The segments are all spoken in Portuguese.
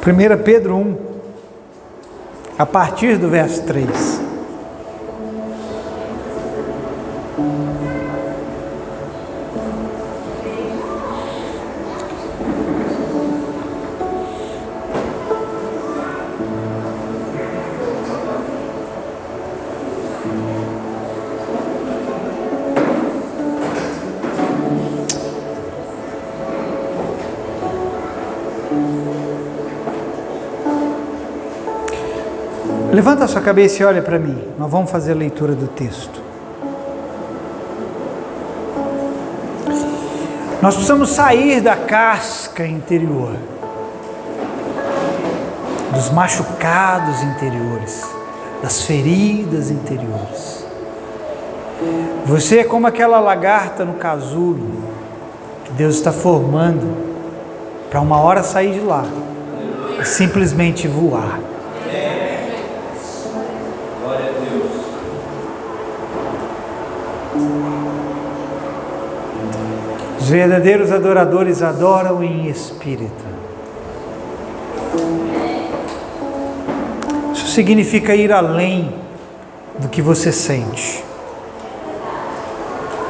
1 Pedro 1, a partir do verso 3. Levanta a sua cabeça e olha para mim. Nós vamos fazer a leitura do texto. Nós precisamos sair da casca interior, dos machucados interiores, das feridas interiores. Você é como aquela lagarta no casulo que Deus está formando para uma hora sair de lá e simplesmente voar. Os verdadeiros adoradores adoram em espírito. Isso significa ir além do que você sente.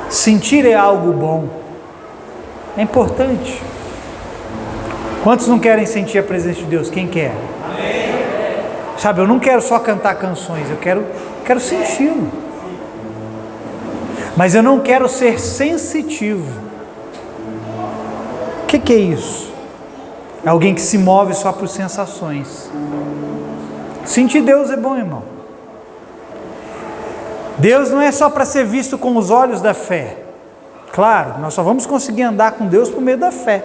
Sentir é algo bom, é importante. Quantos não querem sentir a presença de Deus? Quem quer? Sabe, eu não quero só cantar canções, eu quero senti-lo. Mas eu não quero ser sensitivo. O que é isso? É alguém que se move só por sensações. Sentir Deus é bom, irmão. Deus não é só para ser visto com os olhos da fé. Claro, nós só vamos conseguir andar com Deus por meio da fé.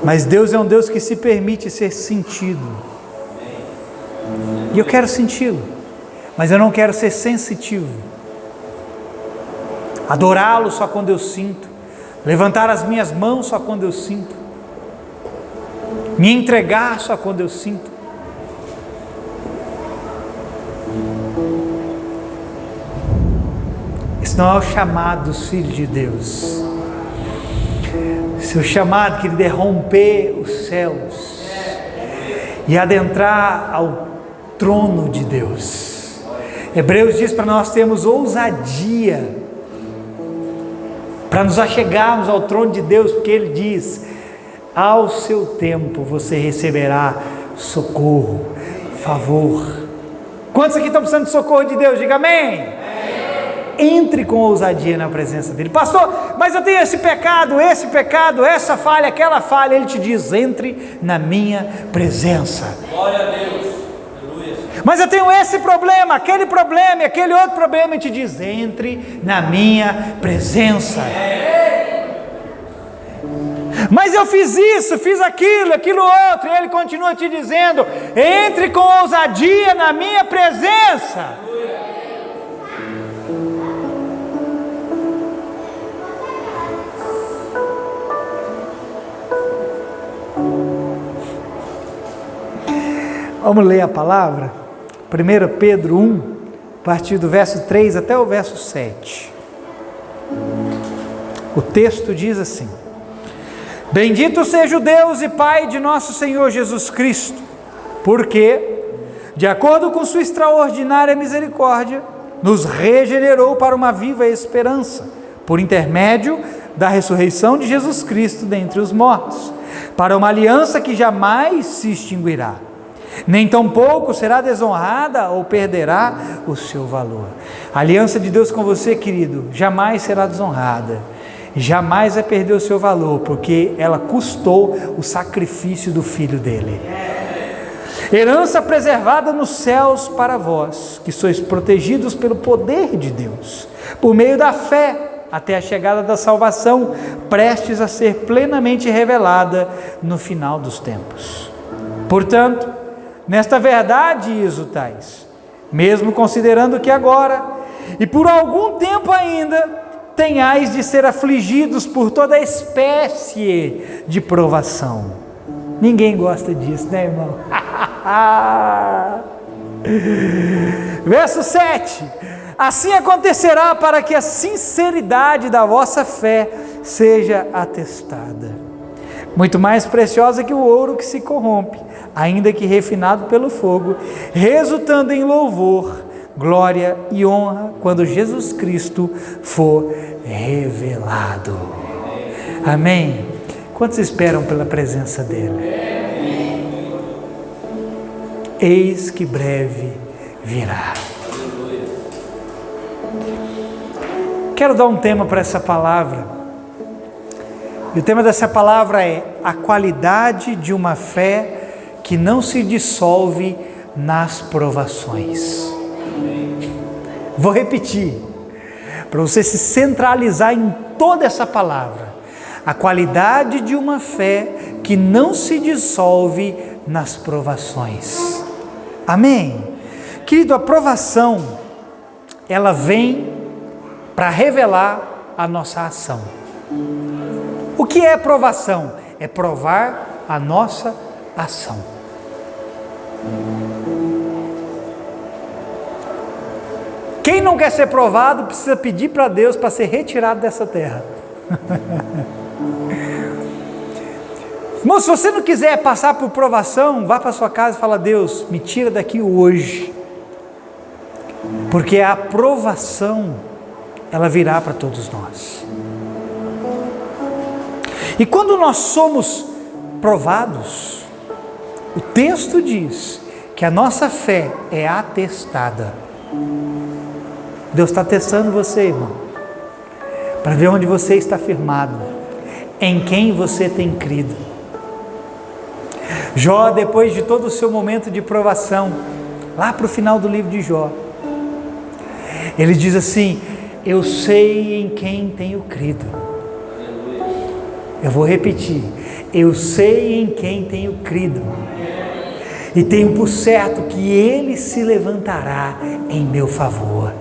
Mas Deus é um Deus que se permite ser sentido. E eu quero senti-lo, mas eu não quero ser sensitivo. Adorá-lo só quando eu sinto. Levantar as minhas mãos só quando eu sinto. Me entregar só quando eu sinto. Esse não é o chamado dos filhos de Deus. Seu chamado, querido, é romper os céus e adentrar ao trono de Deus. Hebreus diz para nós termos ousadia para nos achegarmos ao trono de Deus, porque Ele diz: ao seu tempo você receberá socorro, favor. Quantos aqui estão precisando de socorro de Deus? Diga amém. Amém. Entre com ousadia na presença dEle. Pastor, mas eu tenho esse pecado, essa falha, aquela falha. Ele te diz: entre na minha presença. Glória a Deus. Mas eu tenho esse problema, aquele problema e aquele outro problema. E te diz: entre na minha presença. Mas eu fiz isso, fiz aquilo outro. E Ele continua te dizendo: entre com ousadia na minha presença. Vamos ler a palavra? 1 Pedro 1, a partir do verso 3 até o verso 7. O texto diz assim: bendito seja o Deus e Pai de nosso Senhor Jesus Cristo, porque, de acordo com sua extraordinária misericórdia, nos regenerou para uma viva esperança, por intermédio da ressurreição de Jesus Cristo dentre os mortos, para uma aliança que jamais se extinguirá, nem tampouco será desonrada ou perderá o seu valor. A aliança de Deus com você, querido, jamais será desonrada, jamais vai perder o seu valor, porque ela custou o sacrifício do Filho dele. Herança preservada nos céus para vós, que sois protegidos pelo poder de Deus, por meio da fé, até a chegada da salvação, prestes a ser plenamente revelada no final dos tempos. Portanto, nesta verdade exultais, mesmo considerando que agora, e por algum tempo ainda, tenhais de ser afligidos por toda espécie de provação. Ninguém gosta disso, né, irmão? Verso 7: assim acontecerá para que a sinceridade da vossa fé seja atestada, muito mais preciosa que o ouro que se corrompe, ainda que refinado pelo fogo, resultando em louvor, glória e honra quando Jesus Cristo for revelado. Amém? Quantos esperam pela presença dele? Eis que breve virá. Quero dar um tema para essa palavra. E o tema dessa palavra é a qualidade de uma fé que não se dissolve nas provações. Vou repetir, para você se centralizar em toda essa palavra. A qualidade de uma fé que não se dissolve nas provações. Amém? Querido, a provação, ela vem para revelar a nossa ação. O que é provação? É provar a nossa ação. Quem não quer ser provado precisa pedir para Deus para ser retirado dessa terra. Irmão, se você não quiser passar por provação, vá para sua casa e fala: Deus, me tira daqui hoje. Porque a provação, ela virá para todos nós. E quando nós somos provados, o texto diz que a nossa fé é atestada. Deus está testando você, irmão, para ver onde você está firmado, em quem você tem crido. Jó, depois de todo o seu momento de provação, lá para o final do livro de Jó, ele diz assim: eu sei em quem tenho crido. Eu vou repetir: eu sei em quem tenho crido, e tenho por certo que Ele se levantará em meu favor.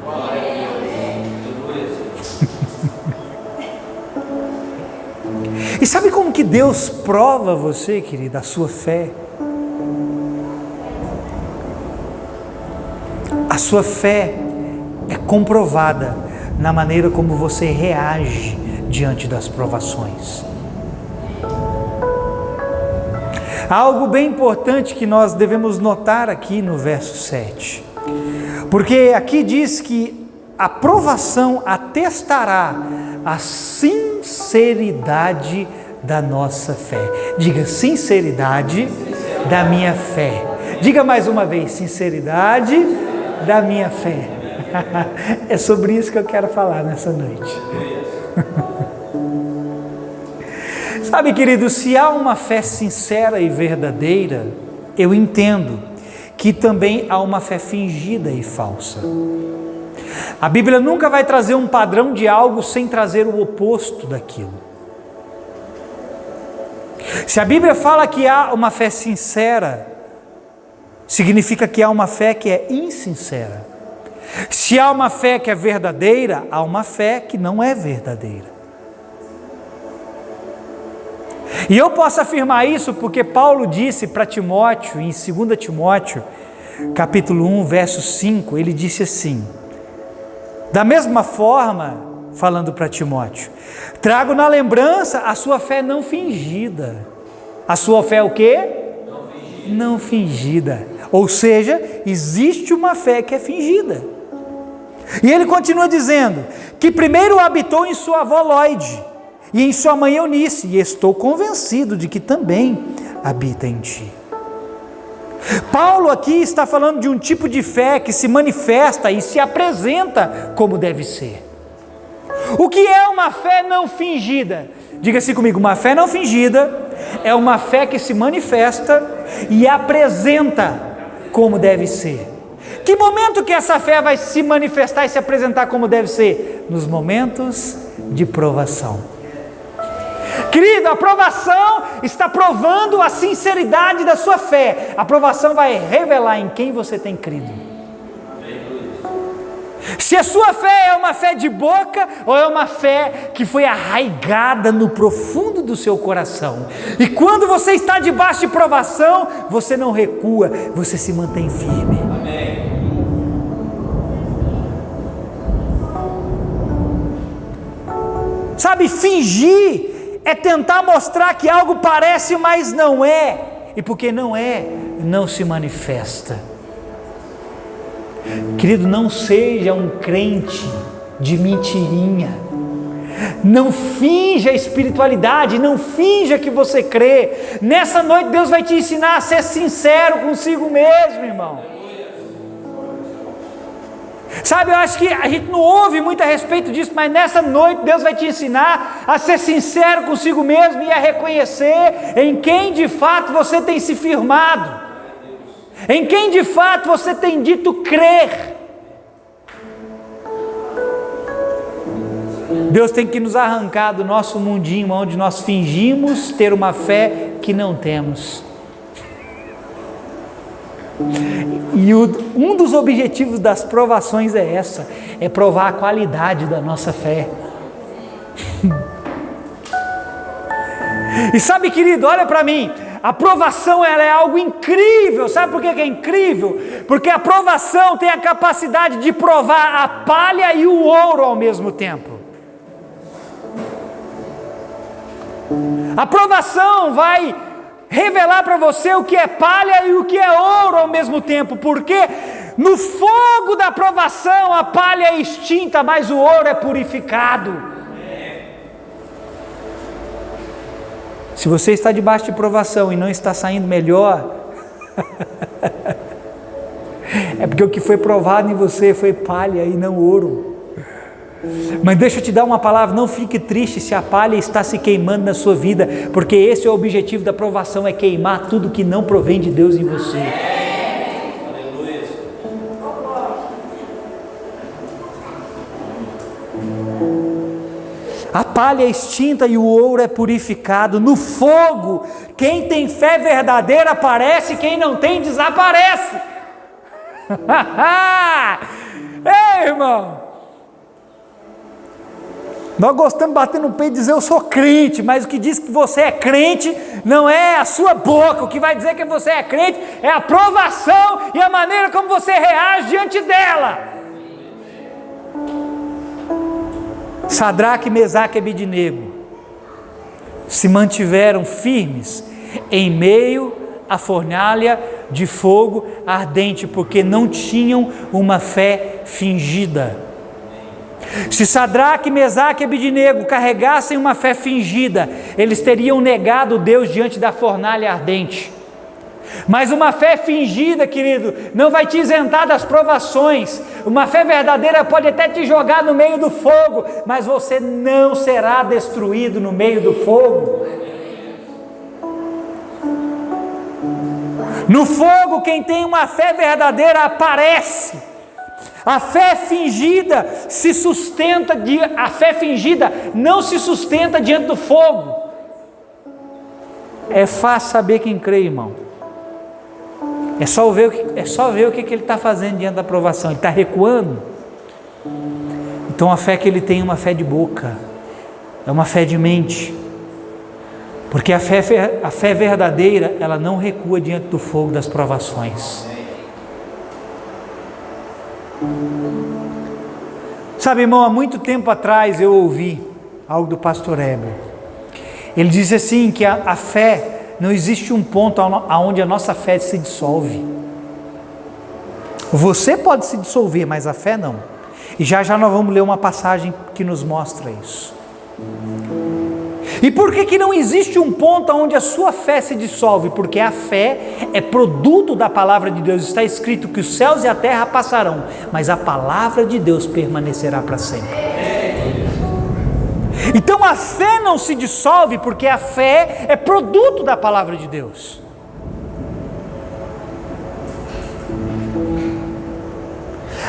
E sabe como que Deus prova você, querida, a sua fé? A sua fé é comprovada na maneira como você reage diante das provações. Há algo bem importante que nós devemos notar aqui no verso 7. Porque aqui diz que a provação atestará a sinceridade da nossa fé. Diga: sinceridade da minha fé. Diga mais uma vez: sinceridade da minha fé. É sobre isso que eu quero falar nessa noite. Sabe, querido, se há uma fé sincera e verdadeira, eu entendo que também há uma fé fingida e falsa. A Bíblia nunca vai trazer um padrão de algo sem trazer o oposto daquilo. Se a Bíblia fala que há uma fé sincera, significa que há uma fé que é insincera. Se há uma fé que é verdadeira, há uma fé que não é verdadeira. E eu posso afirmar isso porque Paulo disse para Timóteo, em 2 Timóteo, capítulo 1, verso 5, ele disse assim: da mesma forma, falando para Timóteo, trago na lembrança a sua fé não fingida. A sua fé o quê? Não fingida. Ou seja, existe uma fé que é fingida. E ele continua dizendo que primeiro habitou em sua avó Lóide e em sua mãe Eunice, e estou convencido de que também habita em ti. Paulo aqui está falando de um tipo de fé que se manifesta e se apresenta como deve ser. O que é uma fé não fingida? Diga assim comigo: uma fé não fingida é uma fé que se manifesta e apresenta como deve ser. Que momento que essa fé vai se manifestar e se apresentar como deve ser? Nos momentos de provação. Querido, a provação está provando a sinceridade da sua fé. A provação vai revelar em quem você tem crido. Se a sua fé é uma fé de boca ou é uma fé que foi arraigada no profundo do seu coração. E quando você está debaixo de provação, você não recua, você se mantém firme. Amém. Sabe, fingir é tentar mostrar que algo parece, mas não é. E porque não é, não se manifesta. Querido, não seja um crente de mentirinha. Não finja a espiritualidade, não finja que você crê. Nessa noite Deus vai te ensinar a ser sincero consigo mesmo, irmão. Sabe, eu acho que a gente não ouve muito a respeito disso, mas nessa noite Deus vai te ensinar a ser sincero consigo mesmo e a reconhecer em quem de fato você tem se firmado, em quem de fato você tem dito crer. Deus tem que nos arrancar do nosso mundinho, onde nós fingimos ter uma fé que não temos. E um dos objetivos das provações é provar a qualidade da nossa fé. E sabe, querido, olha para mim, a provação ela é algo incrível. Sabe por que é incrível? Porque a provação tem a capacidade de provar a palha e o ouro ao mesmo tempo. A provação vai revelar para você o que é palha e o que é ouro ao mesmo tempo, porque no fogo da provação a palha é extinta, mas o ouro é purificado. Se você está debaixo de provação e não está saindo melhor, é porque o que foi provado em você foi palha e não ouro. Mas deixa eu te dar uma palavra, não fique triste se a palha está se queimando na sua vida, porque esse é o objetivo da provação, é queimar tudo que não provém de Deus em você. A palha é extinta e o ouro é purificado. No fogo, quem tem fé verdadeira aparece, quem não tem desaparece. Ei, irmão, nós gostamos de bater no peito e dizer eu sou crente, mas o que diz que você é crente não é a sua boca. O que vai dizer que você é crente é a provação e a maneira como você reage diante dela. Sadraque, Mesaque e Abednego se mantiveram firmes em meio à fornalha de fogo ardente, porque não tinham uma fé fingida. Se Sadraque, Mesaque e Abednego carregassem uma fé fingida, eles teriam negado Deus diante da fornalha ardente. Mas uma fé fingida, querido, não vai te isentar das provações. Uma fé verdadeira pode até te jogar no meio do fogo, mas você não será destruído no meio do fogo. No fogo, quem tem uma fé verdadeira aparece. A fé fingida se sustenta, a fé fingida não se sustenta diante do fogo. É fácil saber quem crê, irmão. É só ver o que ele está fazendo diante da provação. Ele está recuando. Então a fé que ele tem é uma fé de boca, é uma fé de mente. Porque a fé verdadeira, ela não recua diante do fogo das provações. Sabe, irmão, há muito tempo atrás eu ouvi algo do pastor Heber. Ele disse assim, que a fé, não existe um ponto onde a nossa fé se dissolve. Você pode se dissolver, mas a fé não. E já nós vamos ler uma passagem que nos mostra isso. E por que não existe um ponto onde a sua fé se dissolve? Porque a fé é produto da palavra de Deus. Está escrito que os céus e a terra passarão, mas a palavra de Deus permanecerá para sempre. Então a fé não se dissolve, porque a fé é produto da palavra de Deus.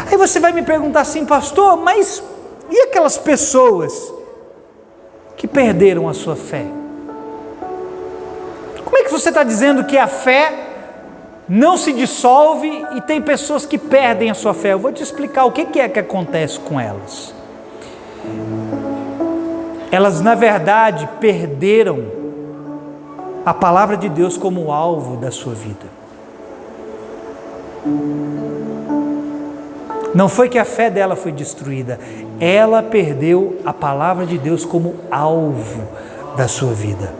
Aí você vai me perguntar assim, pastor, mas e aquelas pessoas que perderam a sua fé? Como é que você está dizendo que a fé não se dissolve e tem pessoas que perdem a sua fé? Eu vou te explicar o que é que acontece com elas. Elas, na verdade, perderam a palavra de Deus como alvo da sua vida. Não foi que a fé dela foi destruída, ela perdeu a palavra de Deus como alvo da sua vida.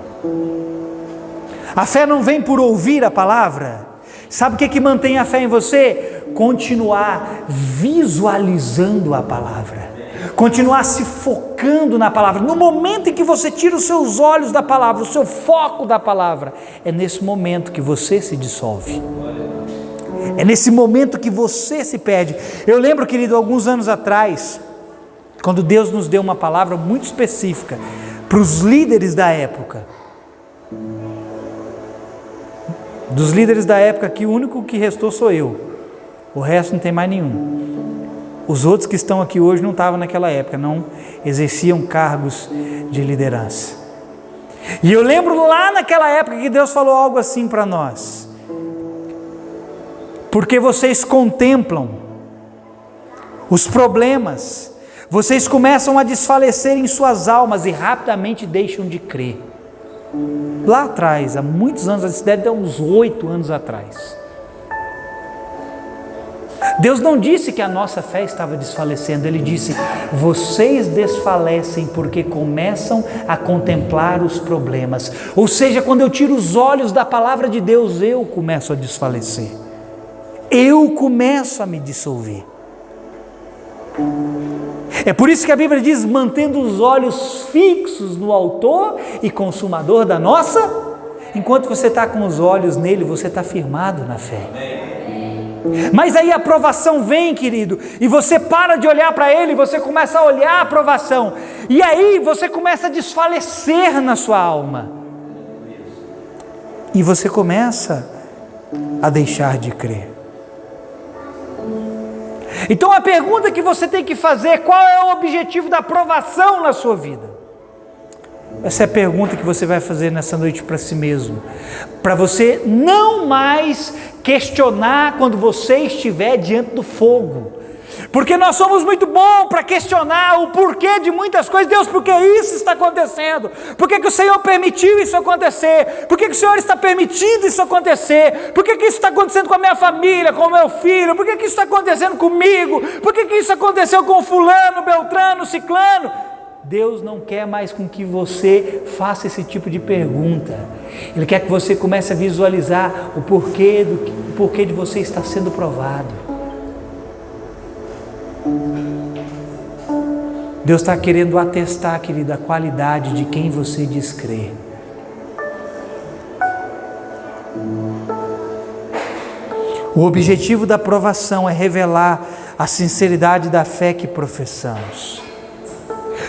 A fé não vem por ouvir a palavra. Sabe o que mantém a fé em você? Continuar visualizando a palavra, continuar se focando na palavra. No momento em que você tira os seus olhos da palavra, o seu foco da palavra, é nesse momento que você se dissolve, é nesse momento que você se perde. Eu lembro, querido, alguns anos atrás, quando Deus nos deu uma palavra muito específica para os líderes da época. Dos líderes da época aqui, o único que restou sou eu. O resto não tem mais nenhum. Os outros que estão aqui hoje não estavam naquela época, não exerciam cargos de liderança. E eu lembro lá naquela época que Deus falou algo assim para nós. Porque vocês contemplam os problemas, vocês começam a desfalecer em suas almas e rapidamente deixam de crer. Lá atrás, há muitos anos, isso deve ter uns 8 anos atrás. Deus não disse que a nossa fé estava desfalecendo, Ele disse: vocês desfalecem porque começam a contemplar os problemas. Ou seja, quando eu tiro os olhos da palavra de Deus, eu começo a desfalecer, eu começo a me dissolver. É por isso que a Bíblia diz: mantendo os olhos fixos no autor e consumador da nossa. Enquanto você está com os olhos nele, você está firmado na fé. Mas aí a provação vem, querido, e você para de olhar para ele, você começa a olhar a provação, e aí você começa a desfalecer na sua alma, e você começa a deixar de crer. Então a pergunta que você tem que fazer: qual é o objetivo da provação na sua vida? Essa é a pergunta que você vai fazer nessa noite para si mesmo, para você não mais questionar quando você estiver diante do fogo, porque nós somos muito bons para questionar o porquê de muitas coisas. Deus, por que isso está acontecendo? Por que o Senhor permitiu isso acontecer? Por que o Senhor está permitindo isso acontecer? Por que isso está acontecendo com a minha família, com o meu filho? Por que isso está acontecendo comigo? Por que isso aconteceu com fulano, beltrano, ciclano? Deus não quer mais com que você faça esse tipo de pergunta. Ele quer que você comece a visualizar o porquê de você estar sendo provado. Deus está querendo atestar, querida, a qualidade de quem você diz crer. O objetivo da provação é revelar a sinceridade da fé que professamos.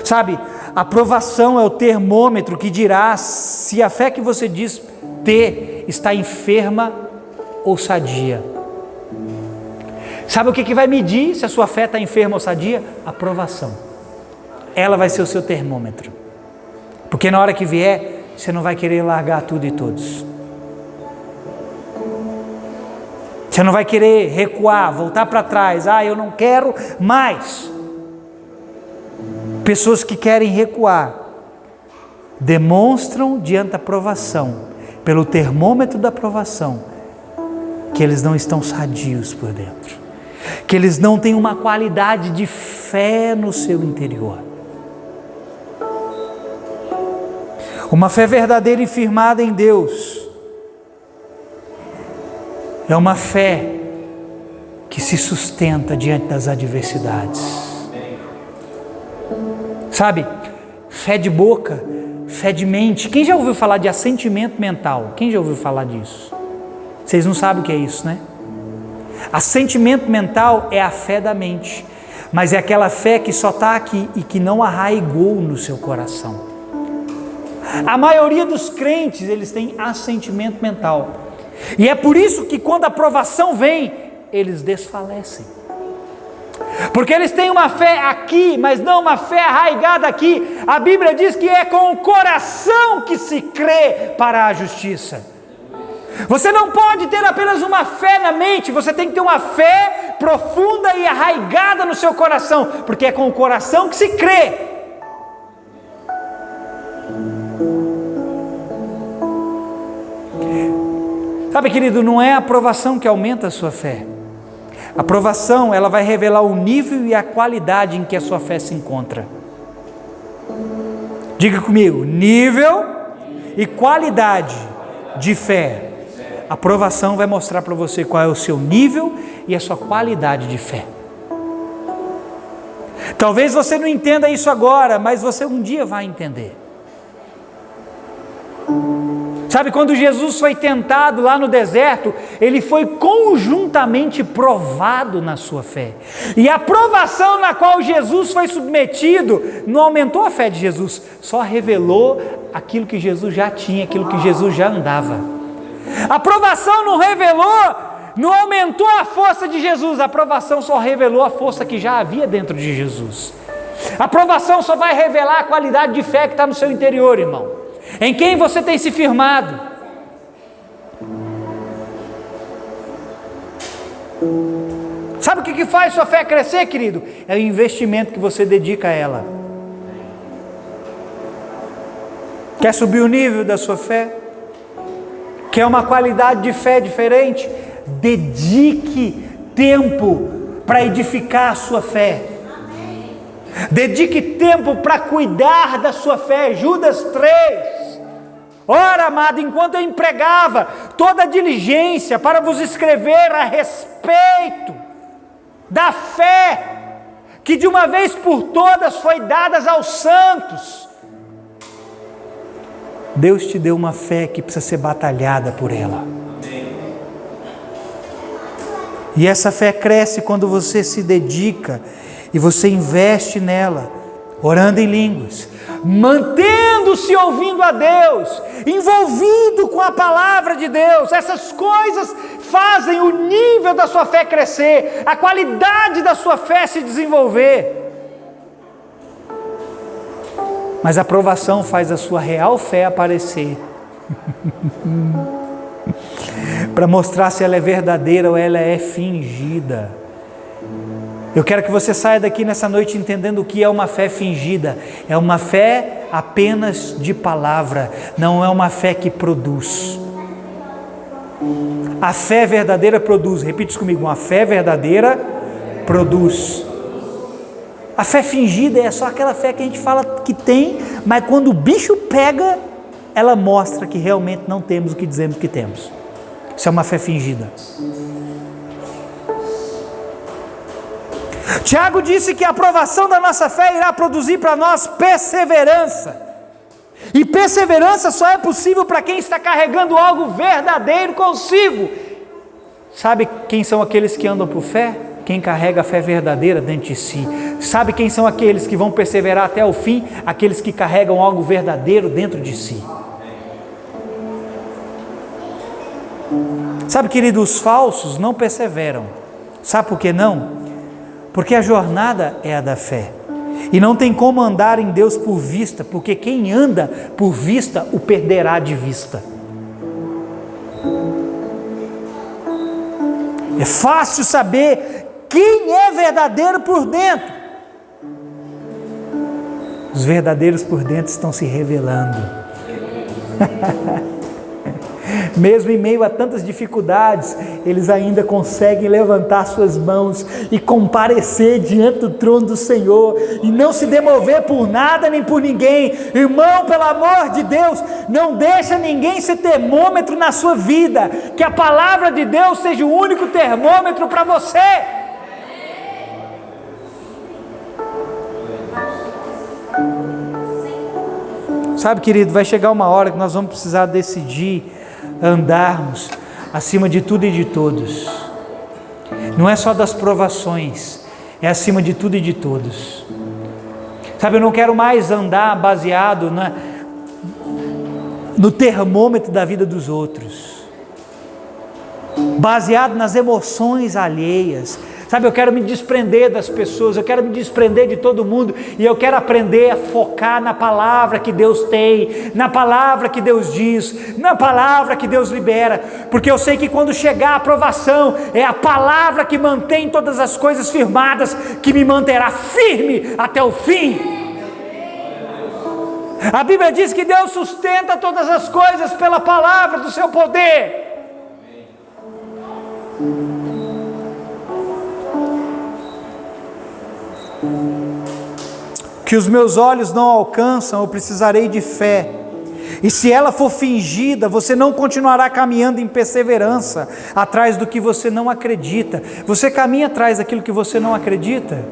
Sabe, a provação é o termômetro que dirá se a fé que você diz ter está enferma ou sadia. Sabe o que vai medir se a sua fé está enferma ou sadia? A provação. Ela vai ser o seu termômetro. Porque na hora que vier, você não vai querer largar tudo e todos. Você não vai querer recuar, voltar para trás. Eu não quero mais. Pessoas que querem recuar demonstram diante da provação, pelo termômetro da provação, que eles não estão sadios por dentro, que eles não têm uma qualidade de fé no seu interior. Uma fé verdadeira e firmada em Deus é uma fé que se sustenta diante das adversidades. Sabe, fé de boca, fé de mente. Quem já ouviu falar de assentimento mental? Quem já ouviu falar disso? Vocês não sabem o que é isso, né? Assentimento mental é a fé da mente, mas é aquela fé que só está aqui e que não arraigou no seu coração. A maioria dos crentes, eles têm assentimento mental, e é por isso que quando a provação vem, eles desfalecem. Porque eles têm uma fé aqui, mas não uma fé arraigada aqui. A Bíblia diz que é com o coração que se crê para a justiça. Você não pode ter apenas uma fé na mente, você tem que ter uma fé profunda e arraigada no seu coração, porque é com o coração que se crê. Sabe, querido, não é a provação que aumenta a sua fé. A provação, ela vai revelar o nível e a qualidade em que a sua fé se encontra. Diga comigo, nível e qualidade de fé. A provação vai mostrar para você qual é o seu nível e a sua qualidade de fé. Talvez você não entenda isso agora, mas você um dia vai entender. Sabe, quando Jesus foi tentado lá no deserto, ele foi conjuntamente provado na sua fé. E a provação na qual Jesus foi submetido não aumentou a fé de Jesus, só revelou aquilo que Jesus já tinha, aquilo que Jesus já andava. A provação não revelou, não aumentou a força de Jesus, a provação só revelou a força que já havia dentro de Jesus. A provação só vai revelar a qualidade de fé que está no seu interior, irmão. Em quem você tem se firmado? Sabe o que faz sua fé crescer, querido? É o investimento que você dedica a ela. Quer subir o nível da sua fé? Quer uma qualidade de fé diferente? Dedique tempo para edificar a sua fé. Dedique tempo para cuidar da sua fé. Judas 3. Ora, amado, enquanto eu empregava toda a diligência para vos escrever a respeito da fé que de uma vez por todas foi dada aos santos. Deus te deu uma fé que precisa ser batalhada por ela. E essa fé cresce quando você se dedica e você investe nela, orando em línguas, mantendo-se ouvindo a Deus, envolvido com a palavra de Deus. Essas coisas fazem o nível da sua fé crescer, a qualidade da sua fé se desenvolver. Mas a provação faz a sua real fé aparecer, para mostrar se ela é verdadeira ou ela é fingida. Eu quero que você saia daqui nessa noite entendendo o que é uma fé fingida. É uma fé apenas de palavra, não é uma fé que produz. A fé verdadeira produz, repita isso comigo, uma fé verdadeira produz. A fé fingida é só aquela fé que a gente fala que tem, mas quando o bicho pega, ela mostra que realmente não temos o que dizemos que temos. Isso é uma fé fingida. Tiago disse que a aprovação da nossa fé irá produzir para nós perseverança. E perseverança só é possível para quem está carregando algo verdadeiro consigo. Sabe quem são aqueles que andam por fé? Quem carrega a fé verdadeira dentro de si. Sabe quem são aqueles que vão perseverar até o fim? Aqueles que carregam algo verdadeiro dentro de si. Sabe, querido, os falsos não perseveram. Sabe por que não? Porque a jornada é a da fé. E não tem como andar em Deus por vista, porque quem anda por vista o perderá de vista. É fácil saber quem é verdadeiro por dentro. Os verdadeiros por dentro estão se revelando. Mesmo em meio a tantas dificuldades, eles ainda conseguem levantar suas mãos e comparecer diante do trono do Senhor, e não se demover por nada nem por ninguém. Irmão, pelo amor de Deus, não deixa ninguém ser termômetro na sua vida, que a palavra de Deus seja o único termômetro para você. Sabe, querido, vai chegar uma hora que nós vamos precisar decidir andarmos acima de tudo e de todos. Não é só das provações, é acima de tudo e de todos. Sabe, eu não quero mais andar baseado no termômetro da vida dos outros, baseado nas emoções alheias. Sabe, eu quero me desprender das pessoas, eu quero me desprender de todo mundo, e eu quero aprender a focar na palavra que Deus tem, na palavra que Deus diz, na palavra que Deus libera, porque eu sei que quando chegar a aprovação, é a palavra que mantém todas as coisas firmadas, que me manterá firme até o fim. A Bíblia diz que Deus sustenta todas as coisas pela palavra do seu poder. que os meus olhos não alcançam, eu precisarei de fé. E se ela for fingida, você não continuará caminhando em perseverança, atrás do que você não acredita. Você caminha atrás daquilo que você não acredita?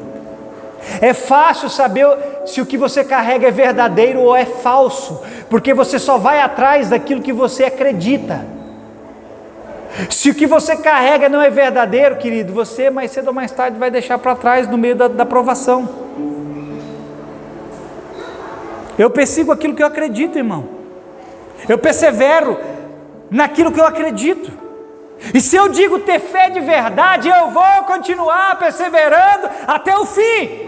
É fácil saber se o que você carrega é verdadeiro ou é falso, porque você só vai atrás daquilo que você acredita. Se o que você carrega não é verdadeiro, querido, você mais cedo ou mais tarde vai deixar para trás no meio da provação. Eu persigo aquilo que eu acredito, irmão. Eu persevero naquilo que eu acredito. E se eu digo ter fé de verdade, eu vou continuar perseverando até o fim.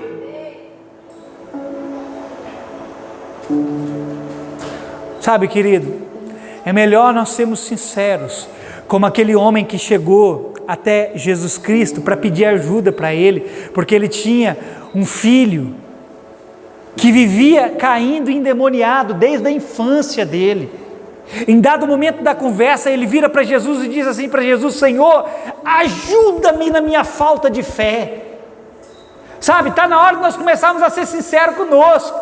Sabe, querido, é melhor nós sermos sinceros, como aquele homem que chegou até Jesus Cristo para pedir ajuda para ele, porque ele tinha um filho que vivia caindo endemoniado desde a infância dele. Em dado momento da conversa, ele vira para Jesus e diz assim para Jesus: Senhor, ajuda-me na minha falta de fé. Sabe, está na hora de nós começarmos a ser sinceros conosco,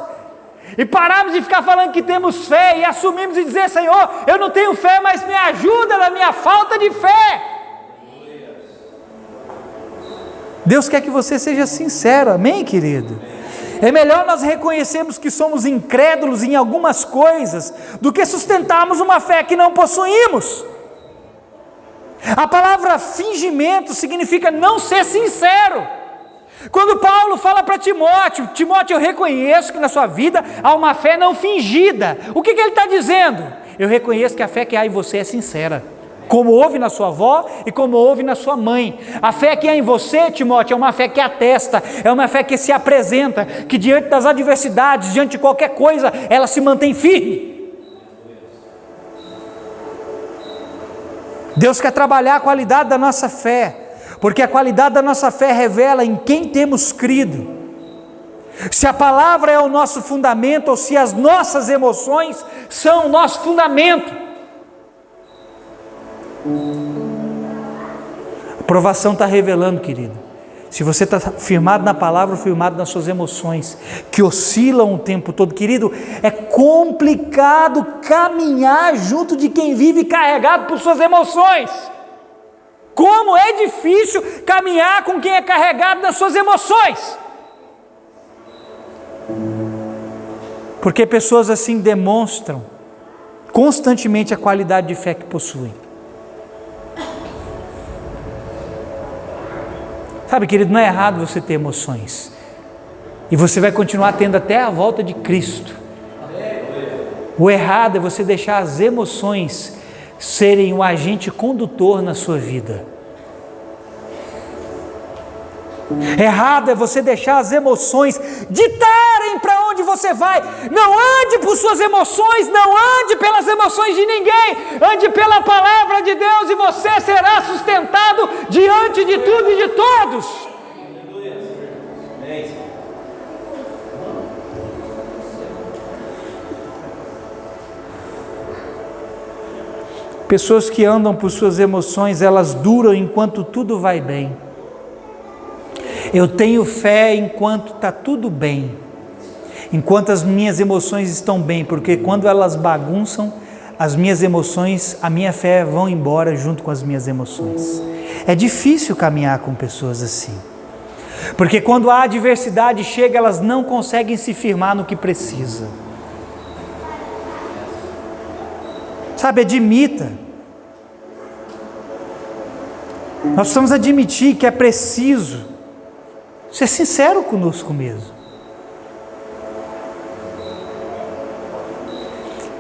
e pararmos de ficar falando que temos fé, e assumirmos e dizer: Senhor, eu não tenho fé, mas me ajuda na minha falta de fé. Deus quer que você seja sincero, amém, querido? É melhor nós reconhecermos que somos incrédulos em algumas coisas, do que sustentarmos uma fé que não possuímos. A palavra fingimento significa não ser sincero. Quando Paulo fala para Timóteo: Timóteo, eu reconheço que na sua vida há uma fé não fingida. O que ele está dizendo? Eu reconheço que a fé que há em você é sincera, como houve na sua avó e como houve na sua mãe. A fé que há em você, Timóteo, é uma fé que atesta, é uma fé que se apresenta, que diante das adversidades, diante de qualquer coisa, ela se mantém firme. Deus quer trabalhar a qualidade da nossa fé, porque a qualidade da nossa fé revela em quem temos crido. Se a palavra é o nosso fundamento, ou se as nossas emoções são o nosso fundamento. A provação está revelando, querido, se você está firmado na palavra ou firmado nas suas emoções, que oscilam o tempo todo. Querido, é complicado caminhar junto de quem vive carregado por suas emoções. Como é difícil caminhar com quem é carregado nas suas emoções, porque pessoas assim demonstram constantemente a qualidade de fé que possuem. Sabe, querido, não é errado você ter emoções, e você vai continuar tendo até a volta de Cristo. O errado é você deixar as emoções serem o agente condutor na sua vida. Errado é você deixar as emoções ditarem para onde você vai. Não ande por suas emoções, não ande pelas emoções de ninguém, ande pela palavra de Deus, e você será sustentado diante de tudo e de todos. Pessoas que andam por suas emoções, elas duram enquanto tudo vai bem. Eu tenho fé enquanto está tudo bem, enquanto as minhas emoções estão bem, porque quando elas bagunçam as minhas emoções, a minha fé vão embora junto com as minhas emoções. É difícil caminhar com pessoas assim, porque quando a adversidade chega, elas não conseguem se firmar no que precisa. Sabe, admita. Nós precisamos admitir que é preciso ser sincero conosco mesmo.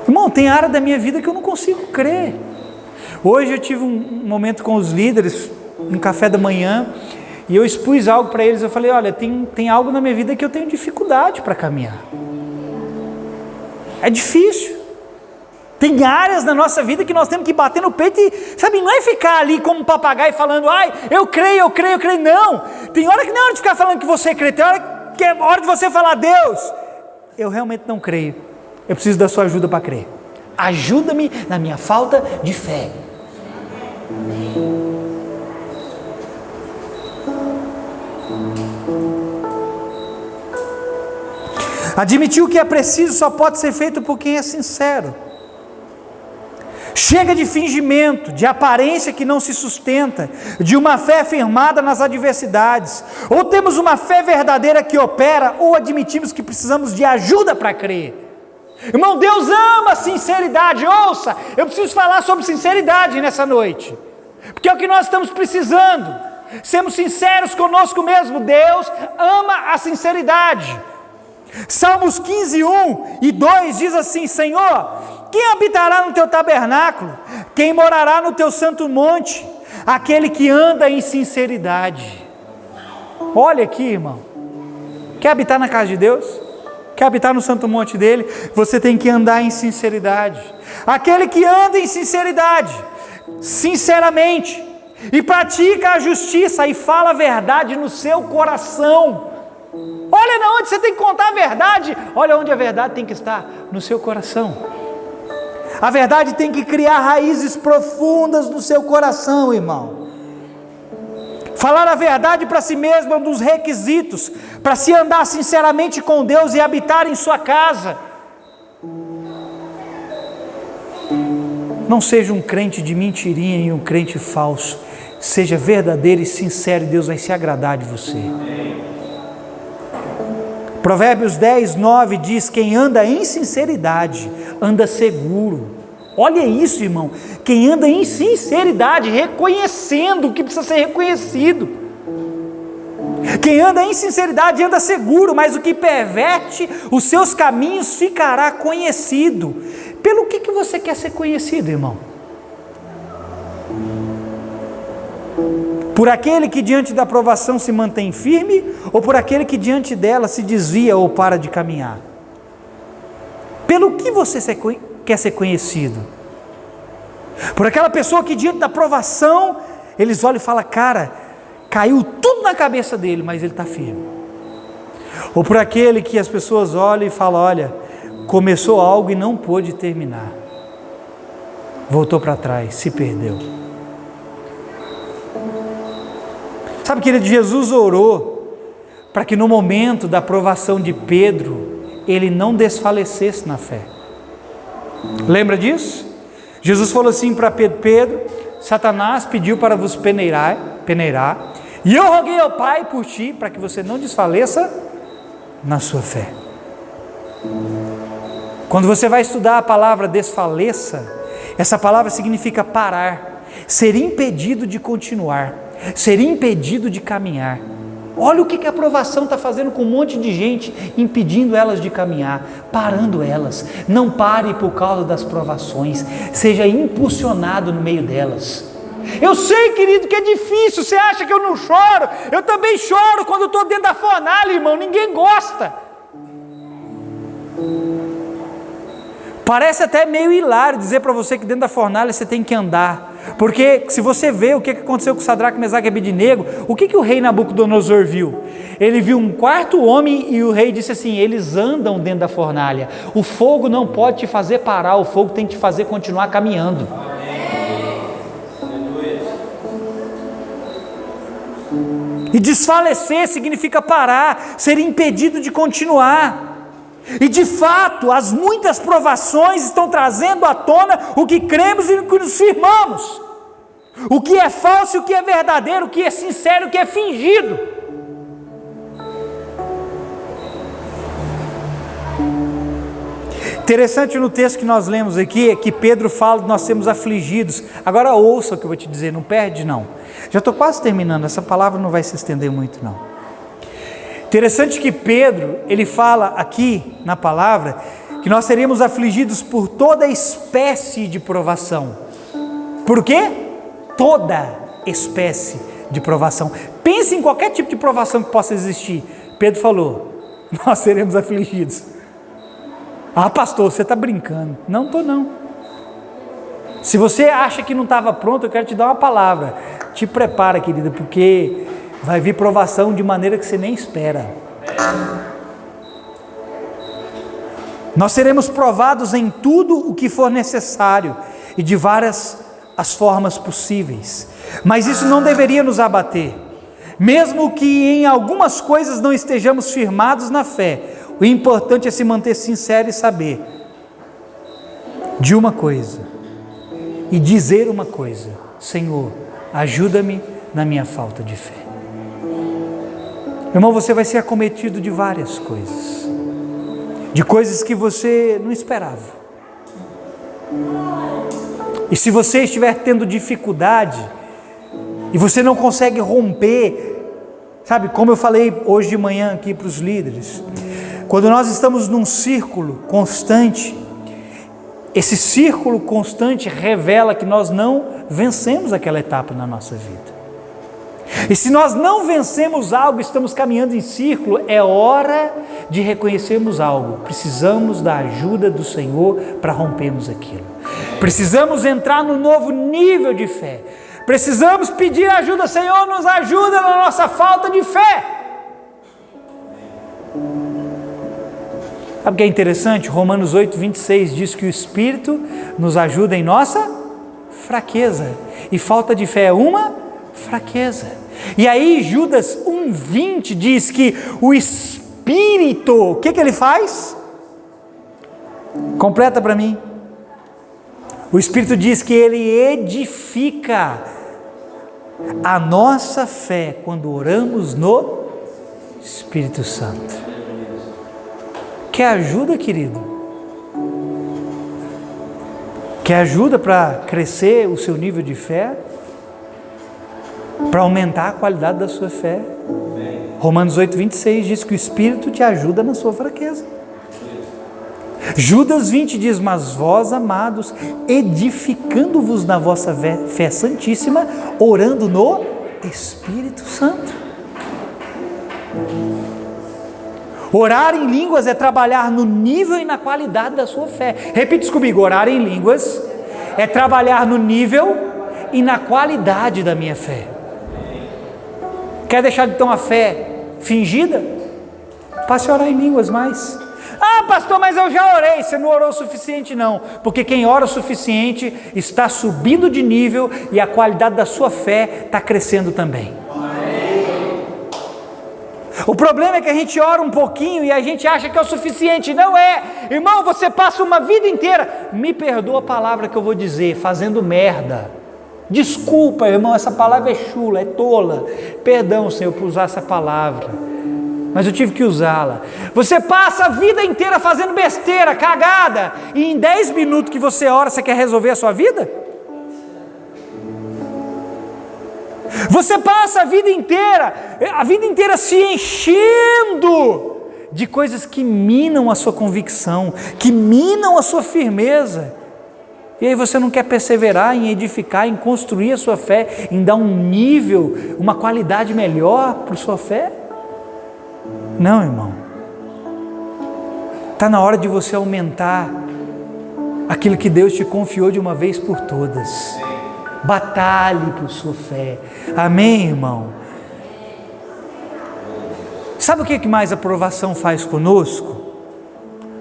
Irmão, tem área da minha vida que eu não consigo crer. Hoje eu tive um momento com os líderes, um café da manhã, e eu expus algo para eles. Eu falei: olha, tem algo na minha vida que eu tenho dificuldade para caminhar. É difícil. Tem áreas na nossa vida que nós temos que bater no peito e, sabe, não é ficar ali como um papagaio falando: ai, eu creio, não. Tem hora que não é hora de ficar falando que você crê, tem hora que é hora de você falar: Deus, eu realmente não creio, eu preciso da sua ajuda para crer. Ajuda-me na minha falta de fé. Admitir o que é preciso só pode ser feito por quem é sincero. Chega de fingimento, de aparência que não se sustenta, de uma fé firmada nas adversidades. Ou temos uma fé verdadeira que opera, ou admitimos que precisamos de ajuda para crer. Irmão, Deus ama a sinceridade. Ouça, eu preciso falar sobre sinceridade nessa noite, porque é o que nós estamos precisando. Sermos sinceros conosco mesmo. Deus ama a sinceridade. Salmos 15, 1 e 2 diz assim: Senhor, quem habitará no teu tabernáculo? Quem morará no teu santo monte? Aquele que anda em sinceridade. Olha aqui, irmão, quer habitar na casa de Deus? Quer habitar no santo monte dele? Você tem que andar em sinceridade. Aquele que anda em sinceridade, sinceramente, e pratica a justiça e fala a verdade no seu coração. Olha na onde você tem que contar a verdade. Olha onde a verdade tem que estar: no seu coração. A verdade tem que criar raízes profundas no seu coração, irmão. Falar a verdade para si mesmo é um dos requisitos para se andar sinceramente com Deus e habitar em sua casa. Não seja um crente de mentirinha e um crente falso. Seja verdadeiro e sincero, e Deus vai se agradar de você. Provérbios 10, 9 diz: quem anda em sinceridade, anda seguro. Olha isso, irmão. Quem anda em sinceridade, reconhecendo o que precisa ser reconhecido. Quem anda em sinceridade anda seguro, mas o que perverte os seus caminhos ficará conhecido. Pelo que você quer ser conhecido, irmão? Por aquele que diante da provação se mantém firme, ou por aquele que diante dela se desvia ou para de caminhar? Pelo que você quer ser conhecido? Por aquela pessoa que diante da provação, eles olham e falam: cara, caiu tudo na cabeça dele, mas ele está firme. Ou por aquele que as pessoas olham e falam: olha, começou algo e não pôde terminar, voltou para trás, se perdeu. Sabe, querido, Jesus orou para que no momento da provação de Pedro, ele não desfalecesse na fé. Lembra disso? Jesus falou assim para Pedro: Pedro, Satanás pediu para vos peneirar, e eu roguei ao Pai por ti, para que você não desfaleça na sua fé. Quando você vai estudar a palavra desfaleça, essa palavra significa parar, ser impedido de continuar, ser impedido de caminhar. Olha o que a provação está fazendo com um monte de gente, impedindo elas de caminhar, parando elas. Não pare por causa das provações, seja impulsionado no meio delas. Eu sei, querido, que é difícil. Você acha que eu não choro? Eu também choro quando estou dentro da fornalha, irmão. Ninguém gosta. Parece até meio hilário dizer para você que dentro da fornalha você tem que andar, porque se você vê o que aconteceu com Sadraque, Mesaque e Abednego, o que o rei Nabucodonosor viu? Ele viu um quarto homem e o rei disse assim: eles andam dentro da fornalha, o fogo não pode te fazer parar, o fogo tem que te fazer continuar caminhando. E desfalecer significa parar, ser impedido de continuar. E de fato, as muitas provações estão trazendo à tona o que cremos e o que nos firmamos, o que é falso e o que é verdadeiro, o que é sincero e o que é fingido. Interessante no texto que nós lemos aqui, é que Pedro fala que nós sermos afligidos. Agora ouça o que eu vou te dizer, não perde não. Já estou quase terminando, essa palavra não vai se estender muito não. Interessante que Pedro, ele fala aqui na palavra, que nós seremos afligidos por toda espécie de provação. Por quê? Toda espécie de provação. Pense em qualquer tipo de provação que possa existir. Pedro falou: nós seremos afligidos. Ah, pastor, você está brincando. Não estou não. Se você acha que não estava pronto, eu quero te dar uma palavra. Te prepara, querida, porque vai vir provação de maneira que você nem espera. Nós seremos provados em tudo o que for necessário e de várias as formas possíveis. Mas isso não deveria nos abater. Mesmo que em algumas coisas não estejamos firmados na fé, O importante é se manter sincero e saber de uma coisa e dizer uma coisa: Senhor, ajuda-me na minha falta de fé. Irmão, você vai ser acometido de várias coisas, de coisas que você não esperava. E se você estiver tendo dificuldade e você não consegue romper, sabe, como eu falei hoje de manhã aqui para os líderes, quando nós estamos num círculo constante, esse círculo constante revela que nós não vencemos aquela etapa na nossa vida. E se nós não vencemos algo, estamos caminhando em círculo, é hora de reconhecermos algo. Precisamos da ajuda do Senhor para rompermos aquilo. Precisamos entrar no novo nível de fé. Precisamos pedir ajuda. Senhor, nos ajuda na nossa falta de fé. Sabe o que é interessante? Romanos 8, 26 diz que o Espírito nos ajuda em nossa fraqueza. E falta de fé é uma fraqueza. E aí Judas 1,20 diz que o Espírito, o que ele faz? Completa para mim. O Espírito diz que ele edifica a nossa fé quando oramos no Espírito Santo. Quer ajuda, querido? Quer ajuda para crescer o seu nível de fé? Para aumentar a qualidade da sua fé? Romanos 8, 26 diz que o Espírito te ajuda na sua fraqueza. Judas 20 diz: mas vós, amados, edificando-vos na vossa fé santíssima, orando no Espírito Santo. Orar em línguas é trabalhar no nível e na qualidade da sua fé. Repita isso comigo: orar em línguas é trabalhar no nível e na qualidade da minha fé. Quer deixar de ter uma fé fingida? Passe a orar em línguas mais. Ah, pastor, mas eu já orei. Você não orou o suficiente não, porque quem ora o suficiente está subindo de nível e a qualidade da sua fé está crescendo também. O problema é que a gente ora um pouquinho e a gente acha que é o suficiente. Não é. Irmão, você passa uma vida inteira, me perdoa a palavra que eu vou dizer, fazendo merda. Desculpa, irmão, essa palavra é chula, é tola. Perdão, Senhor, por usar essa palavra, mas eu tive que usá-la. Você passa a vida inteira fazendo besteira, cagada, e em 10 minutos que você ora, você quer resolver a sua vida? Você passa a vida inteira se enchendo de coisas que minam a sua convicção, que minam a sua firmeza. E aí você não quer perseverar em edificar, em construir a sua fé, em dar um nível, uma qualidade melhor para a sua fé? Não, irmão. Está na hora de você aumentar aquilo que Deus te confiou de uma vez por todas. Batalhe por sua fé. Amém, irmão? Sabe o que mais a provação faz conosco?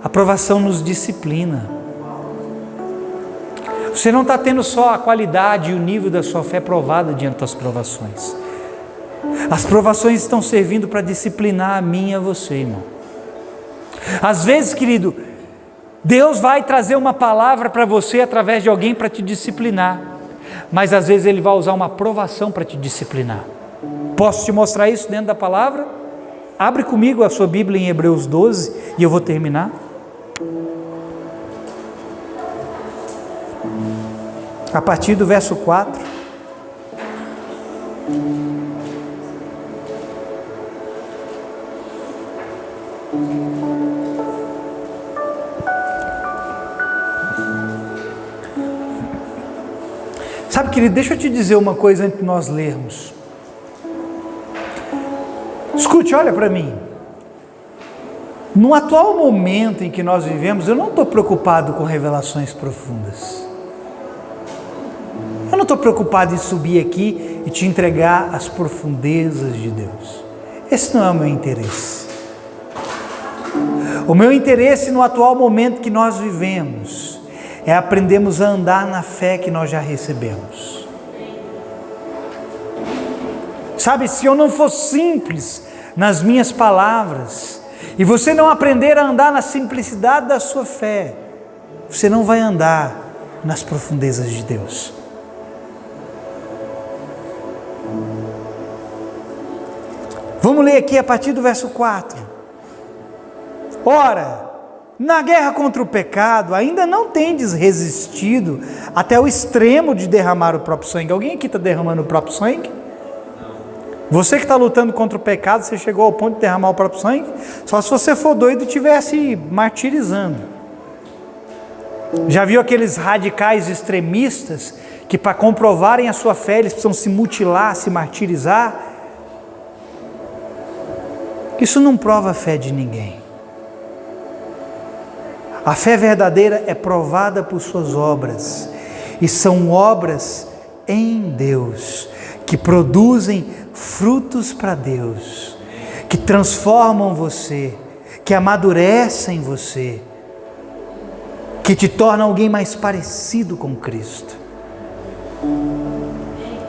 A provação nos disciplina. Você não está tendo só a qualidade e o nível da sua fé provada diante das provações. As provações estão servindo para disciplinar a mim e a você, irmão. Às vezes, querido, Deus vai trazer uma palavra para você através de alguém para te disciplinar, mas às vezes Ele vai usar uma provação para te disciplinar. Posso te mostrar isso dentro da palavra? Abre comigo a sua Bíblia em Hebreus 12 e eu vou terminar. A partir do verso 4. Sabe, querido, deixa eu te dizer uma coisa antes de nós lermos. Escute, olha para mim. No atual momento em que nós vivemos, eu não estou preocupado com revelações profundas. Eu não estou preocupado em subir aqui e te entregar as profundezas de Deus. Esse não é o meu interesse. O meu interesse no atual momento que nós vivemos é aprendermos a andar na fé que nós já recebemos. Sabe, se eu não for simples nas minhas palavras, e você não aprender a andar na simplicidade da sua fé, você não vai andar nas profundezas de Deus. Vamos ler aqui a partir do verso 4. Ora, na guerra contra o pecado, ainda não tendes resistido até o extremo de derramar o próprio sangue. Alguém aqui está derramando o próprio sangue? Você que está lutando contra o pecado, você chegou ao ponto de derramar o próprio sangue? Só se você for doido e estivesse martirizando. Já viu aqueles radicais extremistas que para comprovarem a sua fé eles precisam se mutilar, se martirizar? Isso não prova a fé de ninguém. A fé verdadeira é provada por suas obras, e são obras em Deus, que produzem frutos para Deus, que transformam você, que amadurecem você, que te tornam alguém mais parecido com Cristo.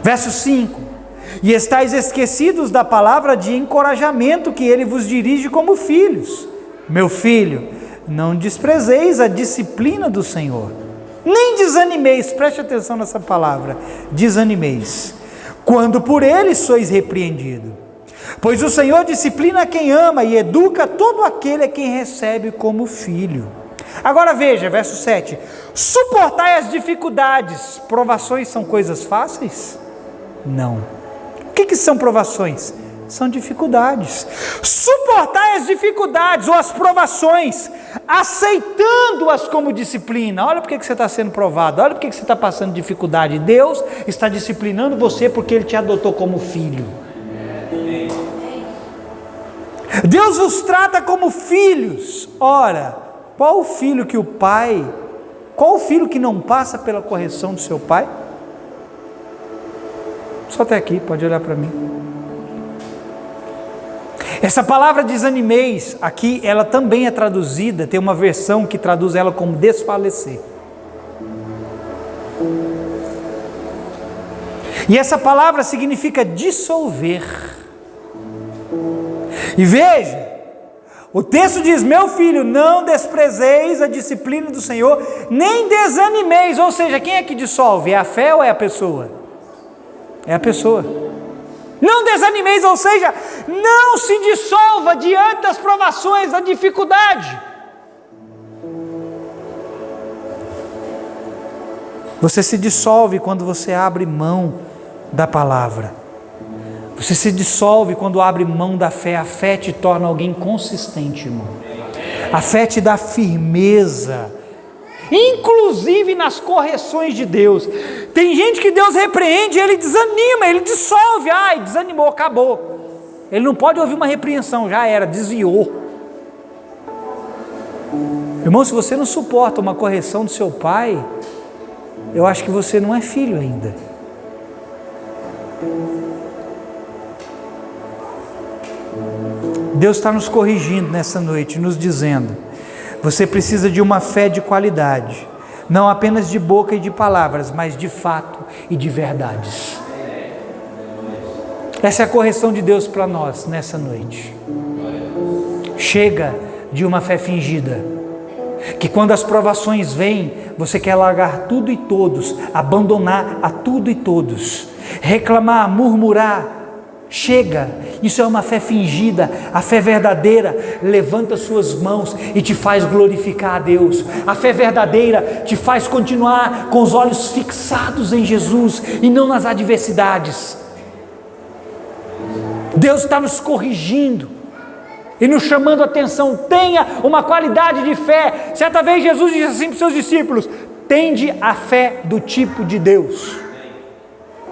Verso 5: e estáis esquecidos da palavra de encorajamento que ele vos dirige como filhos. Meu filho, não desprezeis a disciplina do Senhor, nem desanimeis, preste atenção nessa palavra, desanimeis, quando por ele sois repreendido. Pois o Senhor disciplina quem ama e educa todo aquele a quem recebe como filho. Agora veja, verso 7, suportai as dificuldades. Provações são coisas fáceis? Não. O que são provações? São dificuldades. Suportai as dificuldades ou as provações, aceitando-as como disciplina. Olha porque você está sendo provado, olha porque você está passando dificuldade. Deus está disciplinando você porque Ele te adotou como filho. Deus vos trata como filhos. Ora, qual o filho que não passa pela correção do seu pai? Só até aqui, pode olhar para mim. Essa palavra desanimeis, aqui ela também é traduzida, tem uma versão que traduz ela como desfalecer. E essa palavra significa dissolver. E veja, o texto diz: meu filho, não desprezeis a disciplina do Senhor, nem desanimeis. Ou seja, quem é que dissolve? É a fé ou é a pessoa? É a pessoa. Não desanimeis, ou seja, não se dissolva diante das provações, da dificuldade. Você se dissolve quando você abre mão da palavra. Você se dissolve quando abre mão da fé. A fé te torna alguém consistente, irmão. A fé te dá firmeza, inclusive nas correções de Deus. Tem gente que Deus repreende e ele desanima, ele dissolve. Ai, desanimou, acabou. Ele não pode ouvir uma repreensão, já era, desviou. Irmão, se você não suporta uma correção do seu pai, eu acho que você não é filho ainda. Deus está nos corrigindo nessa noite, nos dizendo: você precisa de uma fé de qualidade, não apenas de boca e de palavras, mas de fato e de verdades. Essa é a correção de Deus para nós nessa noite. Chega de uma fé fingida, que quando as provações vêm, você quer largar tudo e todos, abandonar a tudo e todos, reclamar, murmurar. Chega, isso é uma fé fingida. A fé verdadeira levanta suas mãos e te faz glorificar a Deus. A fé verdadeira te faz continuar com os olhos fixados em Jesus e não nas adversidades. Deus está nos corrigindo e nos chamando a atenção. Tenha uma qualidade de fé. Certa vez Jesus disse assim para os seus discípulos: tende a fé do tipo de Deus.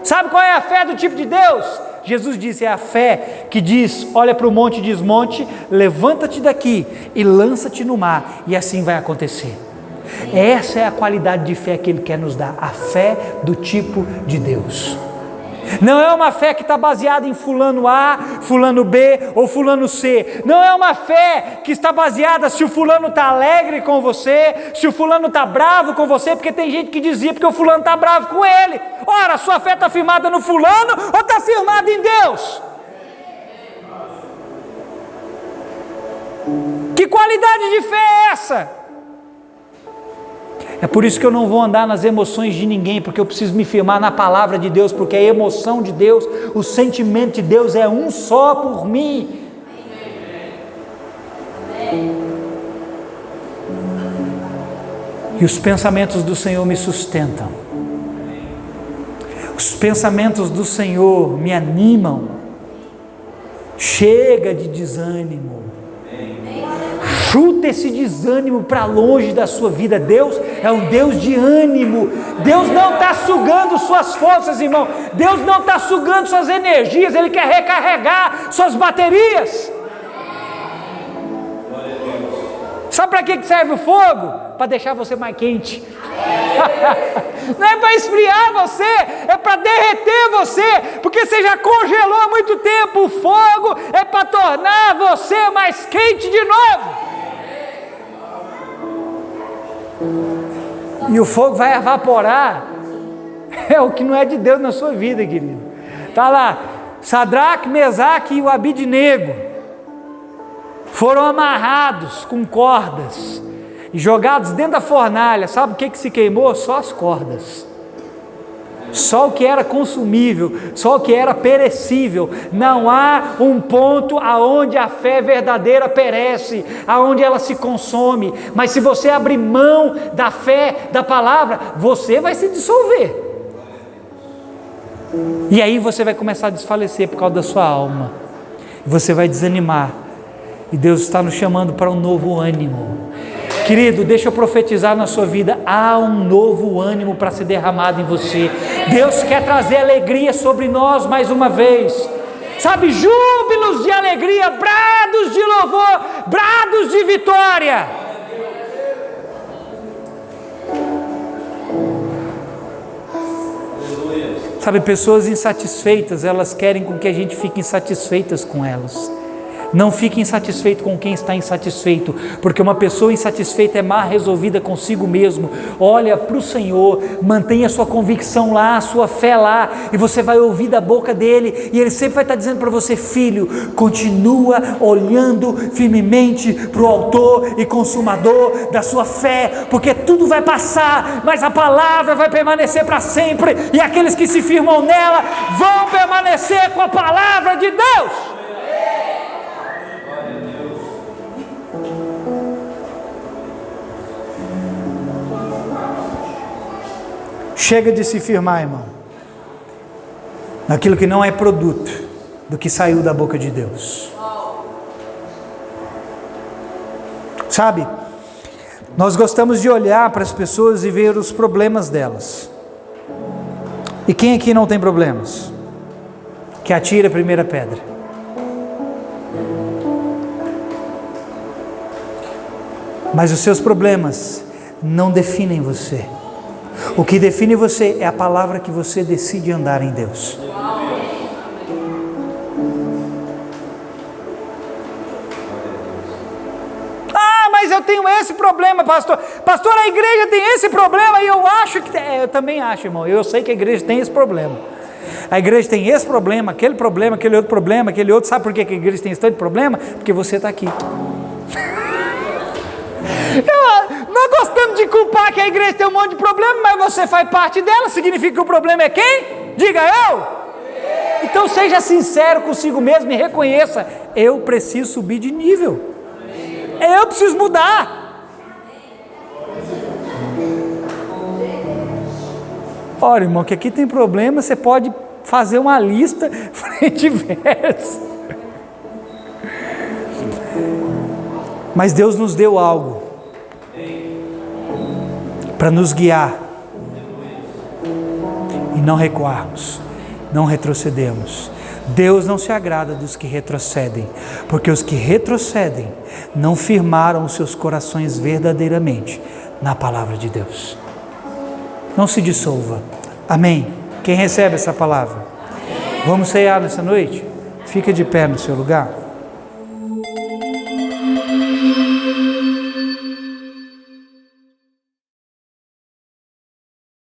Sabe qual é a fé do tipo de Deus? Jesus disse: é a fé que diz, olha para o monte e diz: monte, levanta-te daqui e lança-te no mar, e assim vai acontecer. Essa é a qualidade de fé que Ele quer nos dar, a fé do tipo de Deus. Não é uma fé que está baseada em fulano A, fulano B ou fulano C. Não é uma fé que está baseada se o fulano está alegre com você, se o fulano está bravo com você, porque tem gente que dizia porque o fulano está bravo com ele. Ora, a sua fé está firmada no fulano ou está firmada em Deus? Que qualidade de fé é essa? É por isso que eu não vou andar nas emoções de ninguém, porque eu preciso me firmar na palavra de Deus, porque a emoção de Deus, o sentimento de Deus é um só por mim. E os pensamentos do Senhor me sustentam. Os pensamentos do Senhor me animam. Chega de desânimo. Chuta esse desânimo para longe da sua vida. Deus é um Deus de ânimo. Deus não está sugando suas forças, irmão. Deus não está sugando suas energias. Ele quer recarregar suas baterias. Sabe para que serve o fogo? Para deixar você mais quente. Não é para esfriar você, é para derreter você, porque você já congelou há muito tempo. O fogo é para tornar você mais quente de novo. E o fogo vai evaporar. É o que não é de Deus na sua vida, querido. Está lá, Sadraque, Mesaque e o Abidnego foram amarrados com cordas e jogados dentro da fornalha. Sabe o que se queimou? Só as cordas. Só o que era consumível, só o que era perecível. Não há um ponto aonde a fé verdadeira perece, aonde ela se consome. Mas se você abrir mão da fé, da palavra, você vai se dissolver. E aí você vai começar a desfalecer por causa da sua alma. Você vai desanimar. E Deus está nos chamando para um novo ânimo. Querido, deixa eu profetizar na sua vida, há um novo ânimo para ser derramado em você. Deus quer trazer alegria sobre nós mais uma vez. Sabe, júbilos de alegria, brados de louvor, brados de vitória. Sabe, pessoas insatisfeitas, elas querem com que a gente fique insatisfeitas com elas. Não fique insatisfeito com quem está insatisfeito, porque uma pessoa insatisfeita é mal resolvida consigo mesmo. Olha para o Senhor, mantenha a sua convicção lá, a sua fé lá, e você vai ouvir da boca dele, e ele sempre vai estar dizendo para você: filho, continua olhando firmemente para o autor e consumador da sua fé, porque tudo vai passar, mas a palavra vai permanecer para sempre, e aqueles que se firmam nela vão permanecer com a palavra de Deus. Chega de se firmar, irmão, naquilo que não é produto do que saiu da boca de Deus. Sabe, nós gostamos de olhar para as pessoas e ver os problemas delas. E quem aqui não tem problemas? Que atire a primeira pedra. Mas os seus problemas não definem você. O que define você é a palavra que você decide andar em Deus. Ah, mas eu tenho esse problema, pastor. Pastor, a igreja tem esse problema e eu acho que... eu também acho, irmão. Eu sei que a igreja tem esse problema. A igreja tem esse problema, aquele outro problema, aquele outro. Sabe por que a igreja tem esse tanto de problema? Porque você está aqui. Nós gostamos de culpar que a igreja tem um monte de problema, mas você faz parte dela. Significa que o problema é quem? Diga eu. Então seja sincero consigo mesmo e reconheça: eu preciso subir de nível, eu preciso mudar. Olha, irmão, que aqui tem problema, você pode fazer uma lista frente e verso. Mas Deus nos deu algo para nos guiar e não recuarmos, não retrocedemos. Deus não se agrada dos que retrocedem, porque os que retrocedem não firmaram os seus corações verdadeiramente na palavra de Deus. Não se dissolva. Amém? Quem recebe essa palavra? Vamos ceiar nessa noite? Fica de pé no seu lugar.